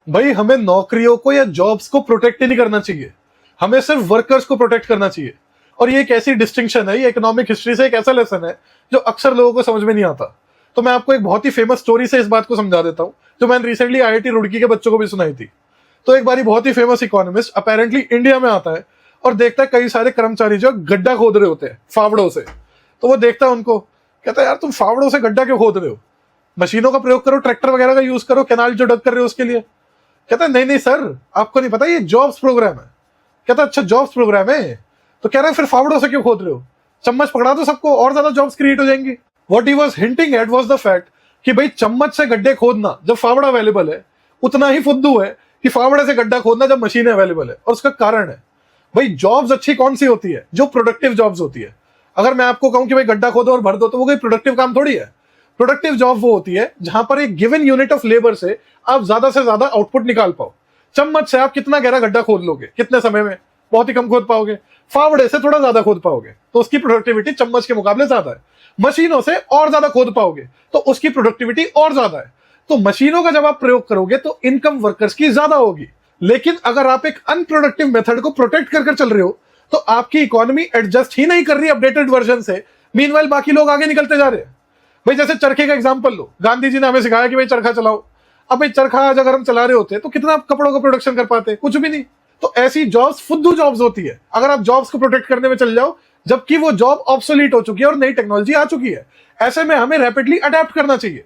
भाई हमें नौकरियों को या जॉब्स को प्रोटेक्ट ही नहीं करना चाहिए, हमें सिर्फ वर्कर्स को प्रोटेक्ट करना चाहिए। और ये एक ऐसी डिस्टिंक्शन है, ये इकोनॉमिक हिस्ट्री से एक ऐसा लेसन है जो अक्सर लोगों को समझ में नहीं आता। तो मैं आपको एक बहुत ही फेमस स्टोरी से इस बात को समझा देता हूँ, जो मैंने रिसेंटली आईआईटी रुड़की के बच्चों को भी सुनाई थी। तो एक बारी बहुत ही फेमस इकोनॉमिस्ट अपेरेंटली इंडिया में आता है और देखता है कई सारे कर्मचारी जो गड्ढा खोद रहे होते हैं फावड़ों से। तो वो देखता है उनको, कहता है यार तुम फावड़ों से गड्ढा क्यों खोद रहे हो, मशीनों का प्रयोग करो, ट्रैक्टर वगैरह का यूज करो, कैनाल जो डग कर रहे हो उसके लिए। कहता है नहीं नहीं सर, आपको नहीं पता ये जॉब्स प्रोग्राम है। कहता है अच्छा जॉब्स प्रोग्राम है, तो कह रहा है फिर फावड़ों से क्यों खोद रहे हो, चम्मच पकड़ा दो सबको और ज्यादा जॉब्स क्रिएट हो जाएंगी। What he was hinting at was the fact कि भाई चम्मच से गड्ढे खोदना जब फावड़ा अवेलेबल है, उतना ही फुद्दू है कि फावड़े से गड्ढा खोदना जब मशीनें अवेलेबल है। और उसका कारण है भाई जॉब्स अच्छी कौन सी होती है, जो प्रोडक्टिव जॉब्स होती है। अगर मैं आपको कहूं कि भाई गड्ढा खोदो और भर दो, तो वो कोई प्रोडक्टिव काम थोड़ी है। प्रोडक्टिव जॉब वो होती है जहां पर एक गिवन यूनिट ऑफ लेबर से आप ज्यादा से ज्यादा आउटपुट निकाल पाओ। चम्मच से आप कितना गहरा गड्ढा खोद लोगे कितने समय में, बहुत ही कम खोद पाओगे। फावड़े से थोड़ा ज्यादा खोद पाओगे तो उसकी प्रोडक्टिविटी चम्मच के मुकाबले ज्यादा है। मशीनों से और ज्यादा खोद पाओगे तो उसकी प्रोडक्टिविटी और ज्यादा है। तो मशीनों का जब आप प्रयोग करोगे तो इनकम वर्कर्स की ज्यादा होगी। लेकिन अगर आप एक अनप्रोडक्टिव मेथड को प्रोटेक्ट कर चल रहे हो तो आपकी इकोनॉमी एडजस्ट ही नहीं कर रही अपडेटेड वर्जन से। मीनवाइल बाकी लोग आगे निकलते जा रहे हैं। भाई जैसे चरखे का एग्जांपल लो, गांधी जी ने हमें सिखाया कि भाई चरखा चलाओ। अब भाई चरखा आज अगर हम चला रहे होते तो कितना कपड़ों का प्रोडक्शन कर पाते, कुछ भी नहीं। तो ऐसी जॉब्स फुद्दू जॉब्स होती है अगर आप जॉब्स को प्रोटेक्ट करने में चल जाओ, जबकि वो जॉब ऑब्सोलीट हो चुकी है और नई टेक्नोलॉजी आ चुकी है। ऐसे में हमें रैपिडली अडेप्ट करना चाहिए।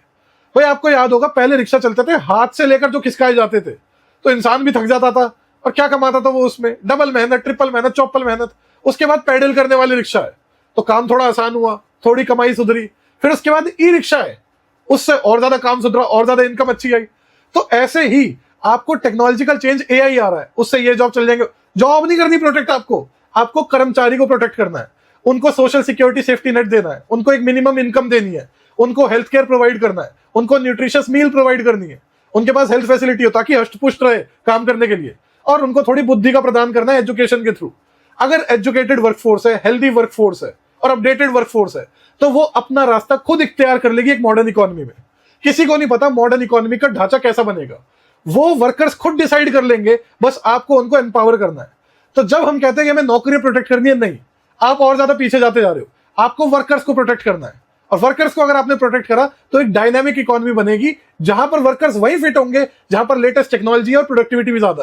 भाई आपको याद होगा पहले रिक्शा चलते थे हाथ से लेकर जो खिसकाए जाते थे, तो इंसान भी थक जाता था और क्या कमाता था वो, उसमें डबल मेहनत, ट्रिपल मेहनत, चौपल मेहनत। उसके बाद पैडल करने वाली रिक्शा है तो काम थोड़ा आसान हुआ, थोड़ी कमाई सुधरी। फिर उसके बाद ई रिक्शा है, उससे और ज्यादा काम सुधरा, और ज्यादा इनकम अच्छी आई। तो ऐसे ही आपको टेक्नोलॉजिकल चेंज एआई आ रहा है, उससे ये जॉब चल जाएंगे। जॉब नहीं करनी प्रोटेक्ट, आपको कर्मचारी को प्रोटेक्ट करना है, उनको सोशल सिक्योरिटी सेफ्टी नेट देना है, उनको एक मिनिमम इनकम देनी है, उनको हेल्थ केयर प्रोवाइड करना है, उनको न्यूट्रिशियस मील प्रोवाइड करनी है, उनके पास हेल्थ फैसिलिटी हो ताकि हष्ट पुष्ट रहे काम करने के लिए, और उनको थोड़ी बुद्धि का प्रदान करना है एजुकेशन के थ्रू। अगर एजुकेटेड वर्कफोर्स है, हेल्दी वर्कफोर्स है और अपडेटेड वर्कफोर्स है, तो वो अपना रास्ता खुद इख्तियार कर लेगी एक मॉडर्न इकोनॉमी में। किसी को नहीं पता मॉडर्न इकोनॉमी का ढांचा कैसा बनेगा, वो वर्कर्स खुद डिसाइड कर लेंगे, बस आपको उनको एम्पावर करना है। तो जब हम कहते हैं कि हमें नौकरी प्रोटेक्ट करनी है, नहीं, आप और ज्यादा पीछे जाते जा रहे हो। आपको वर्कर्स को प्रोटेक्ट करना है, और वर्कर्स को अगर आपने प्रोटेक्ट करा तो एक डायनामिक इकोनॉमी बनेगी जहां पर वर्कर्स वही फिट होंगे जहां पर लेटेस्ट टेक्नोलॉजी और प्रोडक्टिविटी भी ज्यादा है।